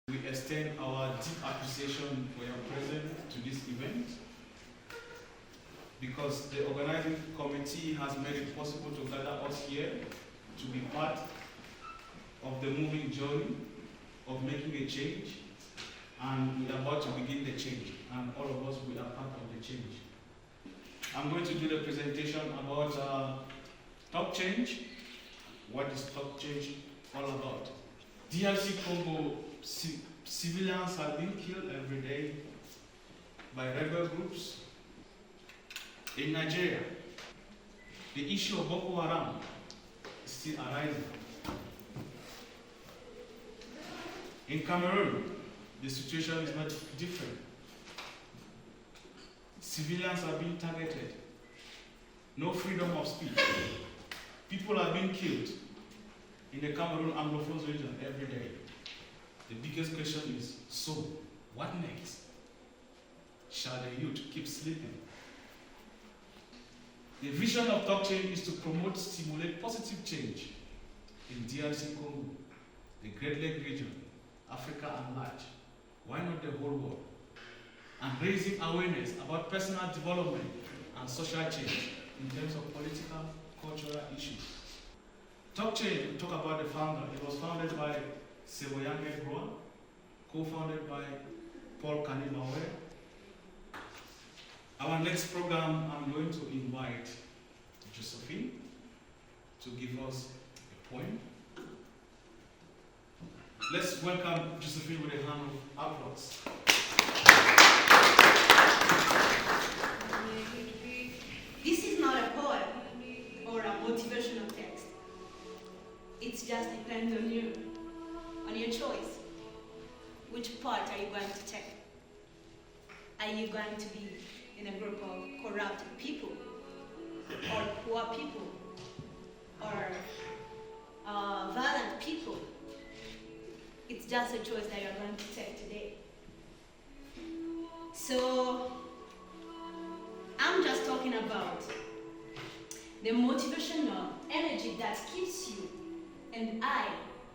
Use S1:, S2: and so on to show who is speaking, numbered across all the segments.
S1: We extend our deep appreciation for your presence to this event because the organizing committee has made it possible to gather us here to be part of the moving journey of making a change, and we are about to begin the change, and all of us we are part of the change. I'm going to do the presentation about top change. What is top change all about? DRC Congo civilians have been killed every day by rebel groups. In Nigeria, the issue of Boko Haram is still arising. In Cameroon, the situation is not different. Civilians are being targeted. No freedom of speech. People are being killed in the Cameroon Anglophone region every day. The biggest question is, so what next? Shall the youth keep sleeping? The vision of Top Change is to promote, stimulate positive change in DRC Congo, the Great Lake region, Africa at large. Why not the whole world? And raising awareness about personal development and social change in terms of political, cultural issues. Top Change, we talk about the founder. It was founded by Seboyange Groa, co-founded by Paul Kanimawe. Our next program, I'm going to invite Josephine to give us a poem. Let's welcome Josephine with a hand of applause.
S2: This is not a poem or a motivational text. It just depends on you, on your choice. Which part are you going to take? Are you going to be in a group of corrupted people, or poor people, or violent people? It's just a choice that you're going to take today. So, I'm just talking about the motivational energy that keeps you and I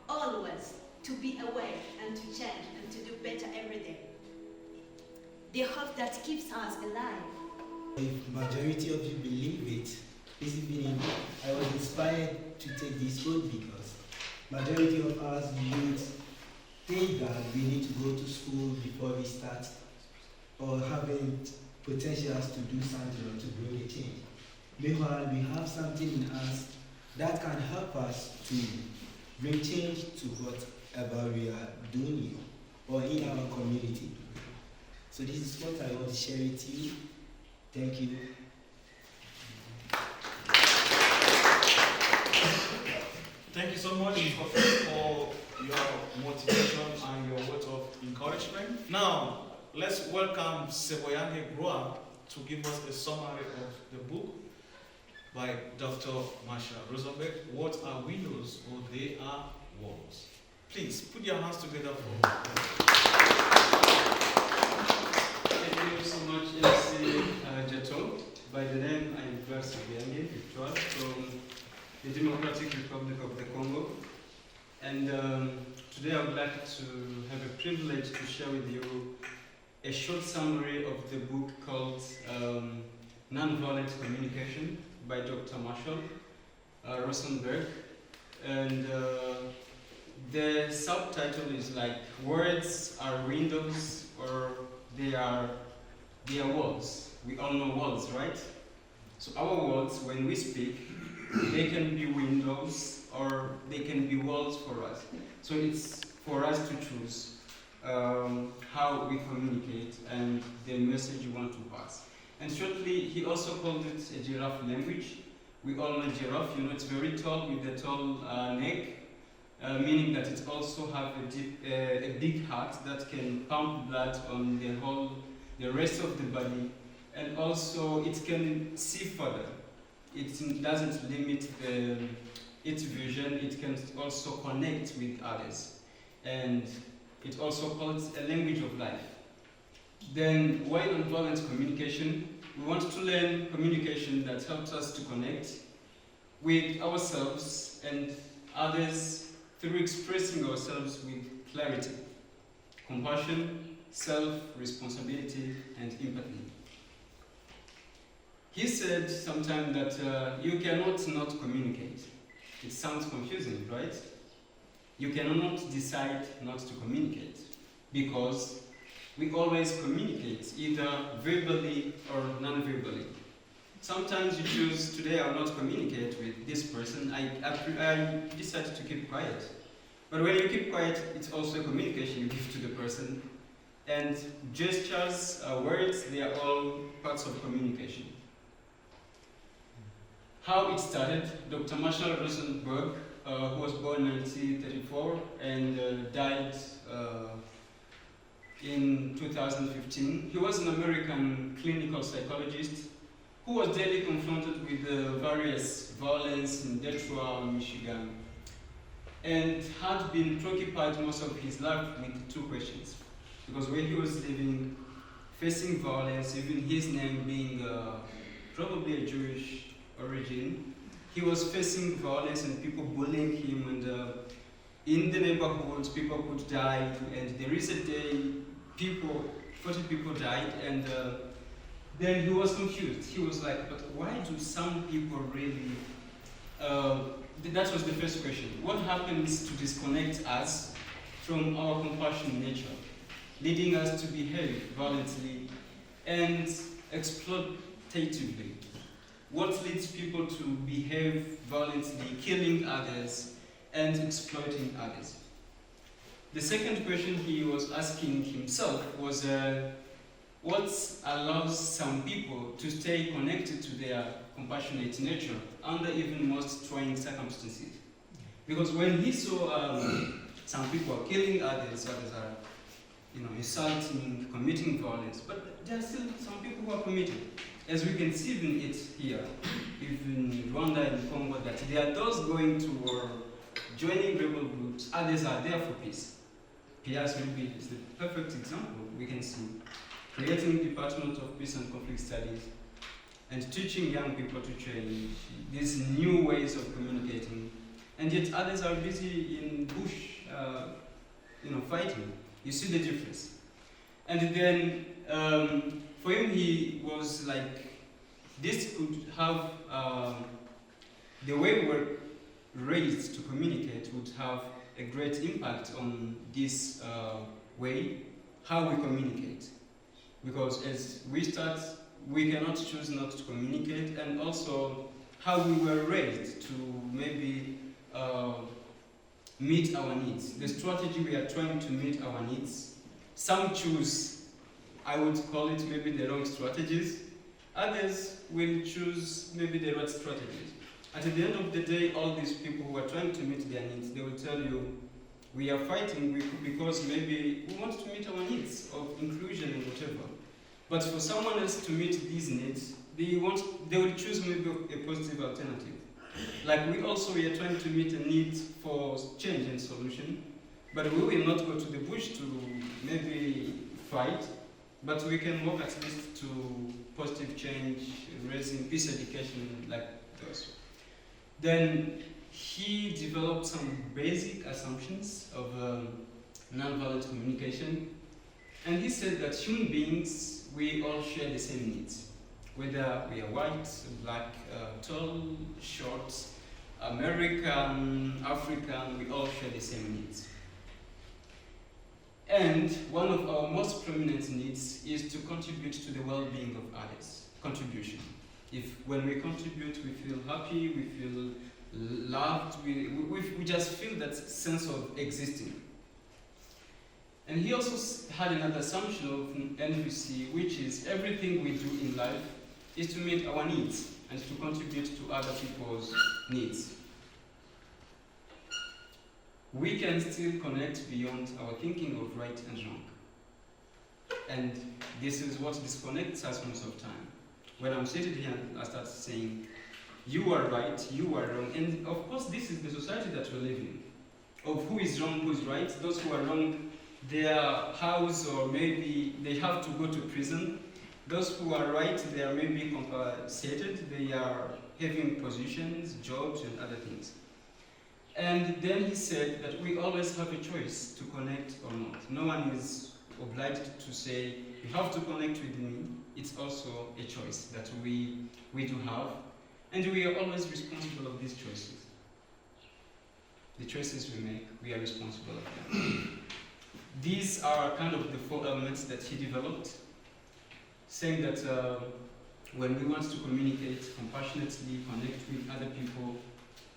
S2: always to be awake and to change and to do better every day. The hope that keeps us alive.
S3: If majority of you believe it, this evening I was inspired to take this road because majority of us youth think that we need to go to school before we start or having potentials to do something or to bring a change. Meanwhile, we have something in us that can help us to bring change to whatever we are doing here or in our community. So this is what I want to share with you. Thank you.
S1: Thank you so much for your motivation and your words of encouragement. Now, let's welcome Seboyange Groa to give us a summary of the book by Dr. Marshall Rusenberg. What are windows or they are walls? Please put your hands together for
S4: Thank you so much, MC Jato. By the name, I'm Seboyange Groa from the Democratic Republic of the Congo. And today I would like to have a privilege to share with you a short summary of the book called Nonviolent Communication by Dr. Marshall Rusenberg. And the subtitle is like, words are windows or they are walls. We all know walls, right? So our words, when we speak, they can be windows or they can be walls for us. So it's for us to choose how we communicate and the message you want to pass. And shortly, he also called it a giraffe language. We all know giraffe, you know, it's very tall with a tall neck, meaning that it also have a big heart that can pump blood on the rest of the body, and also it can see further. It doesn't limit its vision, it can also connect with others. And it also calls a language of life. Then, why nonviolent communication? We want to learn communication that helps us to connect with ourselves and others through expressing ourselves with clarity. compassion, self-responsibility, and empathy. He said sometime that you cannot not communicate. It sounds confusing, right? You cannot decide not to communicate because we always communicate, either verbally or non-verbally. Sometimes you choose, today I will not communicate with this person, I decided to keep quiet. But when you keep quiet, it's also a communication you give to the person. And gestures, words, they are all parts of communication. How it started, Dr. Marshall Rusenberg, who was born in 1934 and died in 2015. He was an American clinical psychologist who was daily confronted with various violence in Detroit, Michigan, and had been preoccupied most of his life with two questions. Because when he was living, facing violence, even his name being probably a Jewish origin, he was facing violence and people bullying him, and in the neighborhoods people could die, and there is a day 40 people died, and then he was confused. He was like, but why do some people really, that was the first question. What happens to disconnect us from our compassionate nature, leading us to behave violently and exploitatively? What leads people to behave violently, killing others and exploiting others? The second question he was asking himself was, what allows some people to stay connected to their compassionate nature under even most trying circumstances? Because when he saw some people are killing others are insulting, committing violence, but there are still some people who are committed. As we can see even it here, even in Rwanda and Congo, that there are those going to war, joining rebel groups, others are there for peace. Pias maybe is the perfect example we can see. Creating Department of Peace and Conflict Studies and teaching young people to change these new ways of communicating. And yet others are busy in bush, fighting. You see the difference. And then for him, he was like, this could have, the way we were raised to communicate would have a great impact on this way, how we communicate. Because as we start, we cannot choose not to communicate, and also how we were raised to maybe meet our needs. The strategy we are trying to meet our needs. Some choose, I would call it maybe the wrong strategies. Others will choose maybe the right strategies. At the end of the day, all these people who are trying to meet their needs, they will tell you, we are fighting because maybe we want to meet our needs of inclusion and whatever. But for someone else to meet these needs, they will choose maybe a positive alternative. Like we are trying to meet a need for change and solution, but we will not go to the bush to maybe fight, but we can work at least to positive change, raising peace education like those. Then he developed some basic assumptions of nonviolent communication, and he said that human beings, we all share the same needs. Whether we are white, black, tall, short, American, African, we all share the same needs. And one of our most prominent needs is to contribute to the well-being of others. Contribution. When we contribute, we feel happy, we feel loved, we just feel that sense of existing. And he also had another assumption of NVC, which is everything we do in life is to meet our needs and to contribute to other people's needs. We can still connect beyond our thinking of right and wrong. And this is what disconnects us most of the time. When I'm sitting here, I start saying, you are right, you are wrong. And of course, this is the society that we live in. Of who is wrong, who is right. Those who are wrong, their house, or maybe they have to go to prison. Those who are right, they are maybe compensated. They are having positions, jobs, and other things. And then he said that we always have a choice to connect or not. No one is obliged to say, you have to connect with me. It's also a choice that we do have. And we are always responsible of these choices. The choices we make, we are responsible of them. These are kind of the 4 elements that he developed, saying that when we want to communicate compassionately, connect with other people,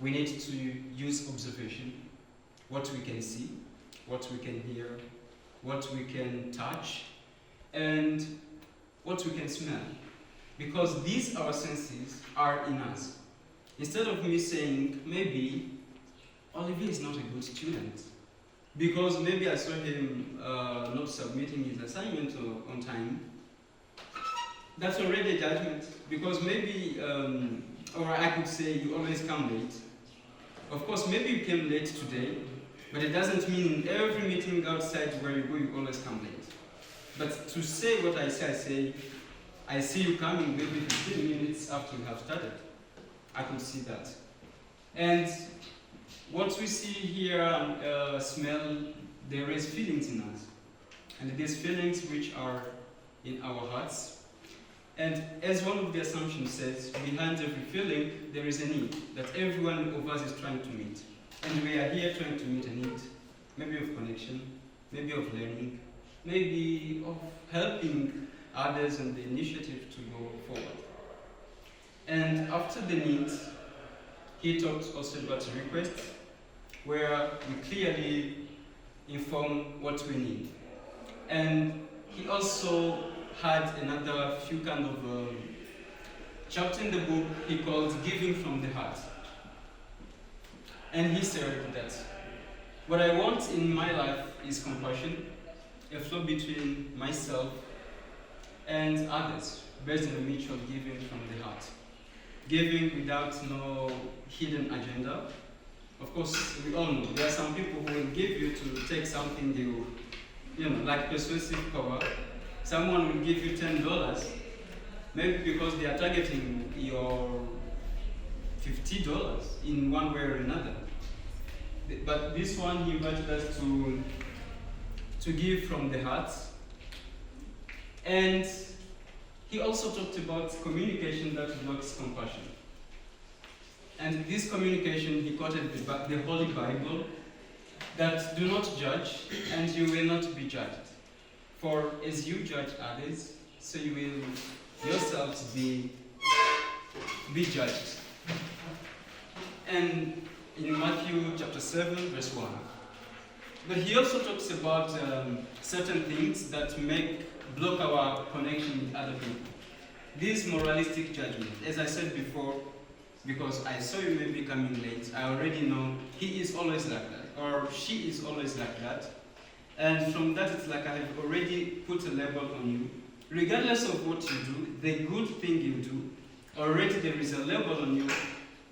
S4: we need to use observation, what we can see, what we can hear, what we can touch, and what we can smell. Because these our senses are in us. Instead of me saying, maybe Olivier is not a good student, because maybe I saw him not submitting his assignment on time, that's already a judgment. Because maybe, or I could say, you always come late. Of course, maybe you came late today, but it doesn't mean in every meeting outside where you go, you always come late. But to say what I say, I see you coming maybe 15 minutes after we have started. I could see that. And what we see here, smell, there is feelings in us. And these feelings which are in our hearts. And as one of the assumptions says, behind every feeling, there is a need that every one of us is trying to meet. And we are here trying to meet a need, maybe of connection, maybe of learning, maybe of helping others and the initiative to go forward. And after the need, he talked also about a request, where we clearly inform what we need. And he also had another few kind of chapter in the book he called Giving from the Heart. And he said that what I want in my life is compassion, a flow between myself and others, based on a mutual giving from the heart. Giving without no hidden agenda. Of course, we all know there are some people who will give you to take something you know, like persuasive power. Someone will give you $10, maybe because they are targeting your $50 in one way or another. But this one, he invited us to give from the heart. And he also talked about communication that blocks compassion. And this communication, he quoted the Holy Bible, that do not judge, and you will not be judged. For as you judge others, so you will yourselves be judged. And in Matthew chapter 7, verse 1. But he also talks about certain things that block our connection with other people. This moralistic judgment, as I said before, because I saw you maybe coming late, I already know he is always like that, or she is always like that. And from that, it's like I have already put a label on you. Regardless of what you do, the good thing you do, already there is a label on you.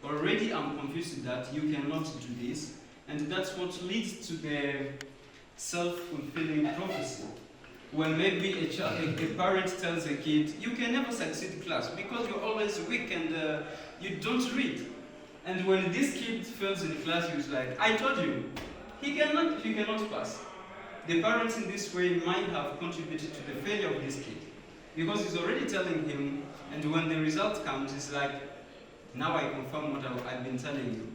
S4: Already I'm confused with that. You cannot do this. And that's what leads to the self-fulfilling prophecy. When maybe a parent tells a kid, you can never succeed in class because you're always weak and you don't read. And when this kid fails in class, he's like, I told you, he cannot pass. The parents in this way might have contributed to the failure of this kid because he's already telling him, and when the result comes, it's like, now I confirm what I've been telling you.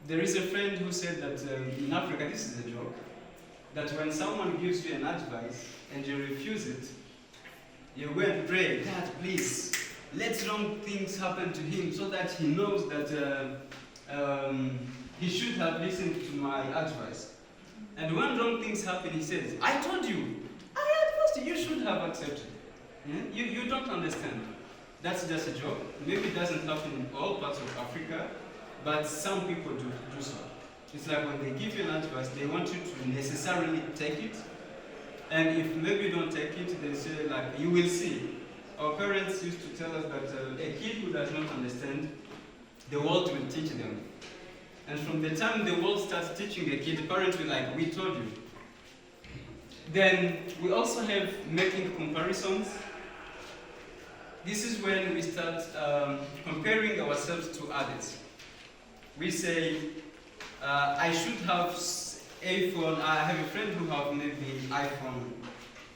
S4: There is a friend who said that in Africa, this is a joke, that when someone gives you an advice and you refuse it, you go and pray, God, please, let wrong things happen to him so that he knows that he should have listened to my advice. And when wrong things happen, he says, I told you, I advised you, you should have accepted. Yeah? You don't understand. That's just a joke. Maybe it doesn't happen in all parts of Africa, but some people do so. It's like when they give you an advice, they want you to necessarily take it. And if maybe you don't take it, they say like, you will see. Our parents used to tell us that a kid who does not understand, the world will teach them. And from the time the world starts teaching a kid, the parents will like, we told you. Then we also have making comparisons. This is when we start comparing ourselves to others. We say, I should have iPhone. I have a friend who have maybe iPhone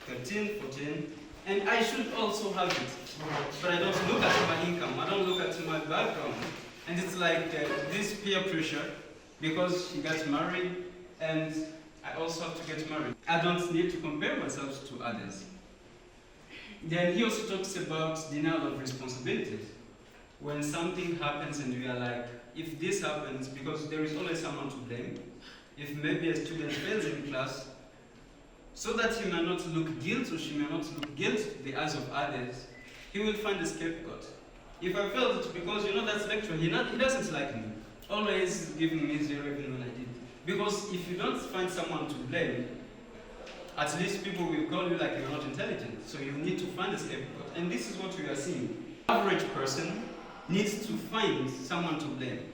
S4: 13, 14, and I should also have it. But I don't look at my income. I don't look at my background, and it's like this peer pressure because he got married, and I also have to get married. I don't need to compare myself to others. Then he also talks about denial of responsibilities. When something happens and we are like, if this happens, because there is always someone to blame. If maybe a student fails in class, so that he may not look guilty or she may not look guilty in the eyes of others, he will find a scapegoat. If I failed it because that lecturer, he doesn't like me. Always giving me 0 even when I did. Because if you don't find someone to blame, at least people will call you like you're not intelligent. So you need to find a scapegoat. And this is what we are seeing. Average person needs to find someone to blame.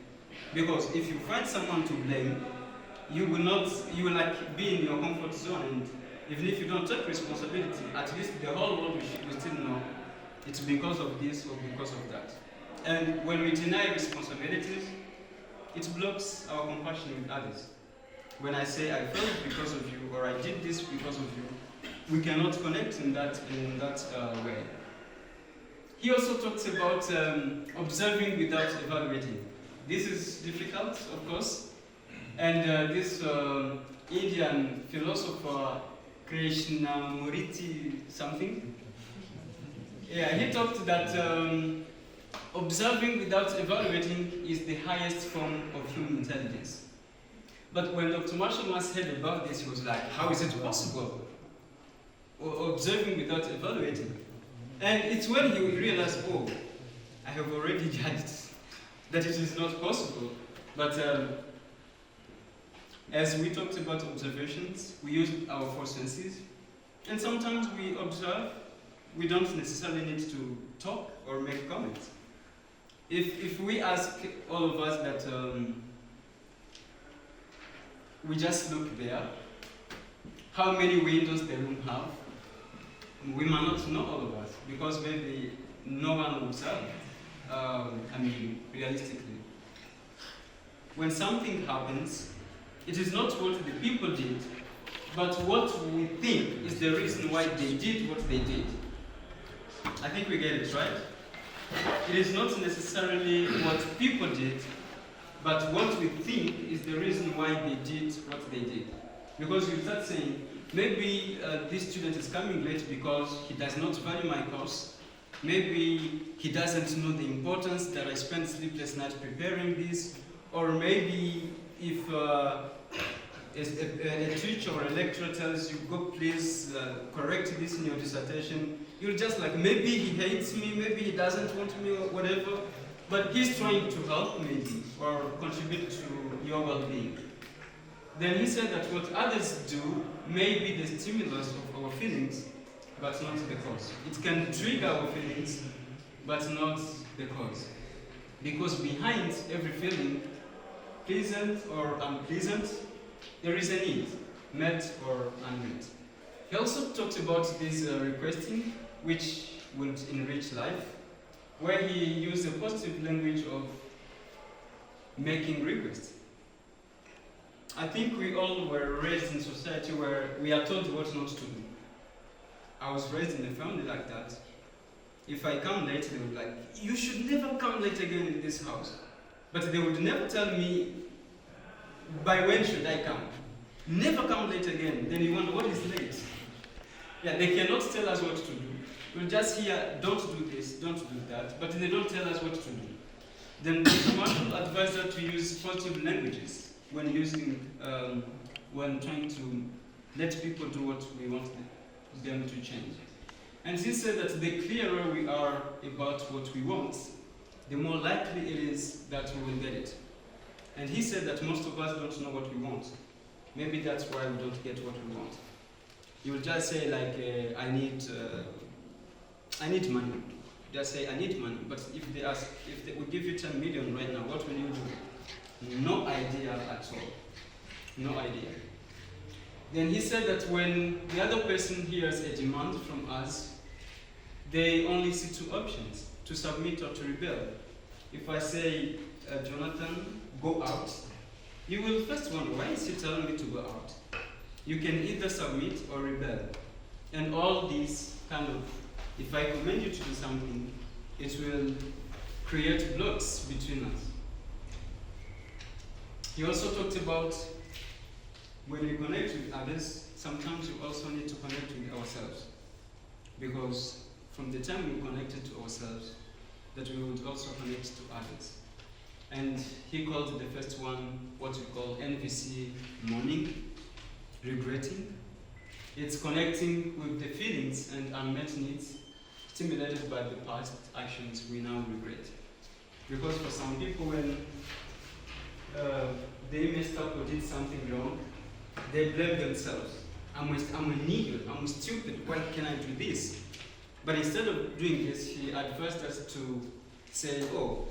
S4: Because if you find someone to blame, you will like be in your comfort zone, and even if you don't take responsibility, at least the whole world will still know it's because of this or because of that. And when we deny responsibilities, it blocks our compassion with others. When I say I failed because of you or I did this because of you, we cannot connect in that way. He also talks about observing without evaluating. This is difficult, of course. And this Indian philosopher, Krishnamurti something, he talked that observing without evaluating is the highest form of human intelligence. But when Dr. Marshall once heard about this, he was like, how is it possible? Observing without evaluating. And it's when he realized, oh, I have already judged that it is not possible. But as we talked about observations, we use our 4 senses. And sometimes we observe, we don't necessarily need to talk or make comments. If we ask all of us that we just look there, how many windows the room have, we might not know all of us, because maybe no one observed. Realistically. When something happens, it is not what the people did, but what we think is the reason why they did what they did. I think we get it, right? It is not necessarily what people did, but what we think is the reason why they did what they did. Because you start saying, maybe this student is coming late because he does not value my course. Maybe he doesn't know the importance that I spent sleepless nights preparing this. Or maybe if a teacher or a lecturer tells you, go please correct this in your dissertation, you're just like, maybe he hates me, maybe he doesn't want me or whatever, but he's trying to help me or contribute to your well-being. Then he said that what others do may be the stimulus of our feelings, but not the cause. It can trigger our feelings, but not the cause. Because behind every feeling, pleasant or unpleasant, there is a need, met or unmet. He also talked about this requesting, which would enrich life, where he used a positive language of making requests. I think we all were raised in society where we are told what not to do. I was raised in a family like that. If I come late, they would be like, you should never come late again in this house. But they would never tell me, by when should I come? Never come late again. Then you wonder, what is late? Yeah, they cannot tell us what to do. We'll just hear, don't do this, don't do that, but they don't tell us what to do. Then Dr. Marshall advised us to use positive languages when trying to let people do what we want them to change. And he said that the clearer we are about what we want, the more likely it is that we will get it. And he said that most of us don't know what we want. Maybe that's why we don't get what we want. You will just say like, I need money. Just say, I need money. But if they would give you 10 million right now, what will you do? No idea at all. No idea. Then he said that when the other person hears a demand from us, they only see 2 options, to submit or to rebel. If I say, Jonathan, go out, you will first wonder, why is he telling me to go out? You can either submit or rebel. And all these kind of, if I command you to do something, it will create blocks between us. He also talked about when we connect with others, sometimes we also need to connect with ourselves. Because from the time we connected to ourselves, that we would also connect to others. And he called the first one what we call NVC mourning, regretting. It's connecting with the feelings and unmet needs stimulated by the past actions we now regret. Because for some people, when they messed up or did something wrong, they blame themselves. I'm an idiot, I'm stupid, why can I do this? But instead of doing this, he advised us to say, oh,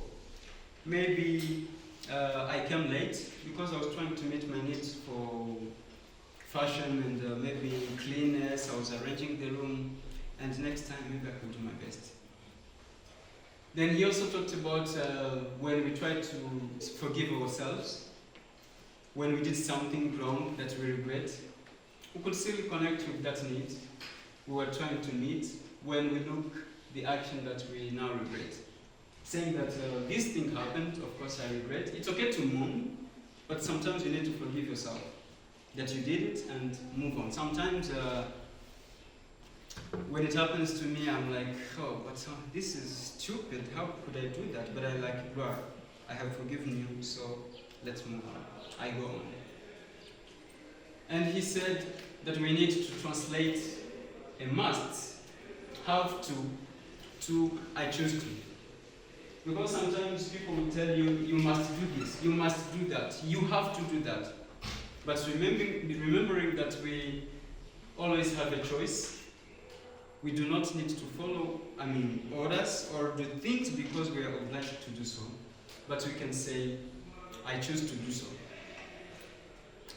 S4: maybe I came late because I was trying to meet my needs for fashion and maybe cleanness. I was arranging the room, and next time maybe I could do my best. Then he also talked about when we try to forgive ourselves, when we did something wrong that we regret, we could still connect with that need we were trying to meet when we look the action that we now regret. Saying that this thing happened, of course I regret. It's okay to mourn, but sometimes you need to forgive yourself that you did it and move on. Sometimes when it happens to me, I'm like, oh, but this is stupid. How could I do that? But I like, bro, I have forgiven you, so let's move on. I go on. And he said that we need to translate a must, have to I choose to. Because sometimes people will tell you, you must do this, you must do that, you have to do that. But remembering that we always have a choice, we do not need to follow, orders or do things because we are obliged to do so. But we can say, I choose to do so.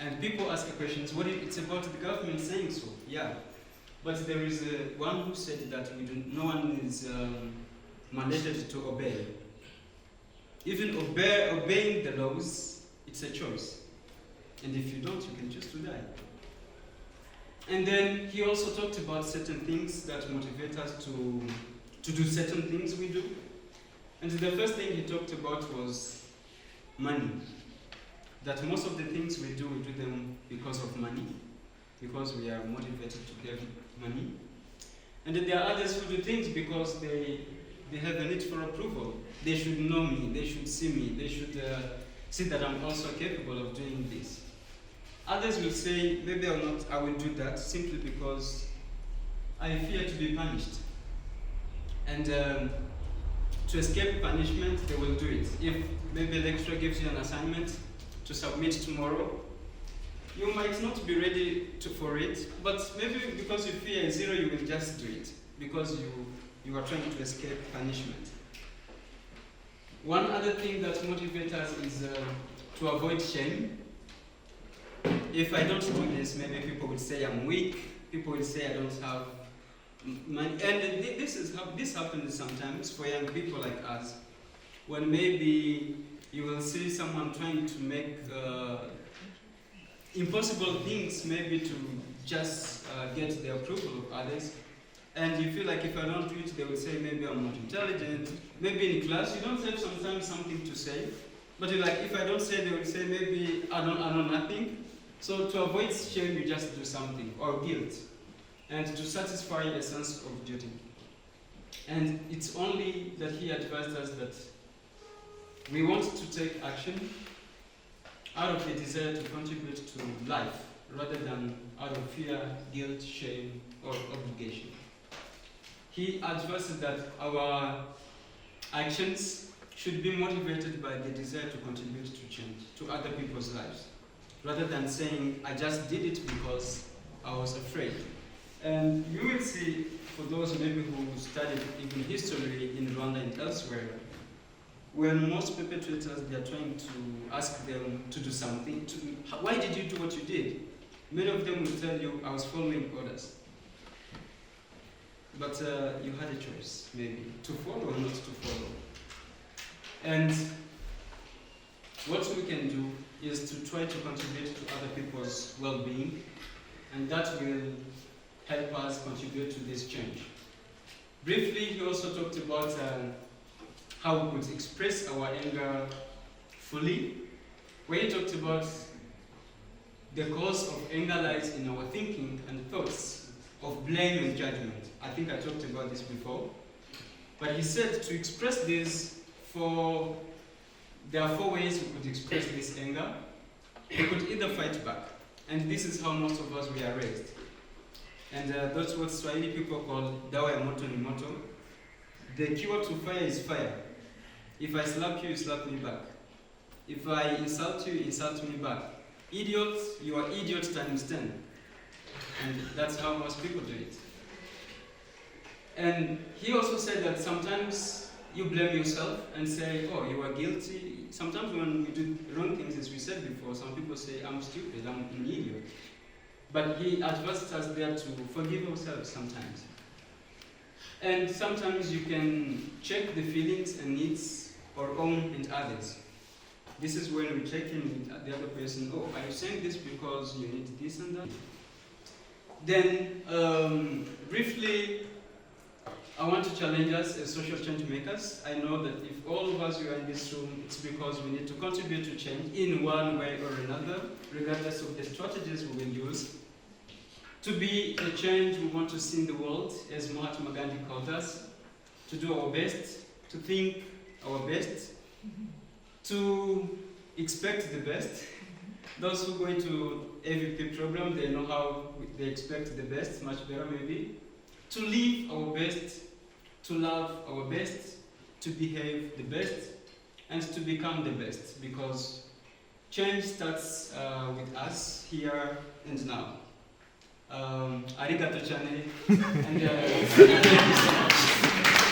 S4: And people ask questions, what if it's about the government saying so? Yeah. But there is one who said that no one is mandated to obey. Even obeying the laws, it's a choice. And if you don't, you can choose to die. And then he also talked about certain things that motivate us to do certain things we do. And the first thing he talked about was money. That most of the things we do them because of money, because we are motivated to get money. And then there are others who do things because they have a need for approval. They should know me, they should see me, they should see that I'm also capable of doing this. Others will say, maybe I will do that simply because I fear to be punished. And to escape punishment, they will do it. If maybe a lecturer gives you an assignment to submit tomorrow, you might not be ready for it, but maybe because you fear a zero, you will just do it, because you are trying to escape punishment. One other thing that motivates us is to avoid shame. If I don't do this, maybe people will say I'm weak, people will say I don't have money. And this happens sometimes for young people like us, when maybe you will see someone trying to make impossible things, maybe to just get the approval of others. And you feel like if I don't do it, they will say maybe I'm not intelligent. Maybe in class, you don't have sometimes something to say. But you're like, if I don't say, they will say maybe I know nothing. So to avoid shame, you just do something, or guilt. And to satisfy a sense of duty. And it's only that he advised us that we want to take action out of a desire to contribute to life, rather than out of fear, guilt, shame, or obligation. He advised that our actions should be motivated by the desire to contribute to change, to other people's lives, rather than saying, I just did it because I was afraid. And you will see, for those maybe who studied even history in Rwanda and elsewhere, when most perpetrators, they are trying to ask them to do something, why did you do what you did? Many of them will tell you, I was following orders. But you had a choice, maybe, to follow or not to follow. And what we can do is to try to contribute to other people's well-being, and that will help us contribute to this change. Briefly, he also talked about how we could express our anger fully, where he talked about the cause of anger lies in our thinking and thoughts of blame and judgment. I think I talked about this before. But he said to express this, there are 4 ways we could express this anger. We could either fight back, and this is how most of us were raised. And that's what Swahili people call dawa ya moto ni moto. The cure to fire is fire. If I slap you, you slap me back. If I insult you, insult me back. Idiot, you are idiot times 10. And that's how most people do it. And he also said that sometimes you blame yourself and say, oh, you are guilty. Sometimes when we do wrong things, as we said before, some people say, I'm stupid, I'm an idiot. But he advised us there to forgive ourselves sometimes. And sometimes you can check the feelings and needs our own and others. This is when we check in with the other person, oh, are you saying this because you need this and that? Then, briefly, I want to challenge us as social change makers. I know that if all of us are in this room, it's because we need to contribute to change in one way or another, regardless of the strategies we will use. To be the change we want to see in the world, as Mahatma Gandhi called us, to do our best, to think our best, to expect the best. Those who go into AVP program, they know how they expect the best, much better maybe. To live our best, to love our best, to behave the best, and to become the best, because change starts with us here and now. Arigato chane, and thank you so much.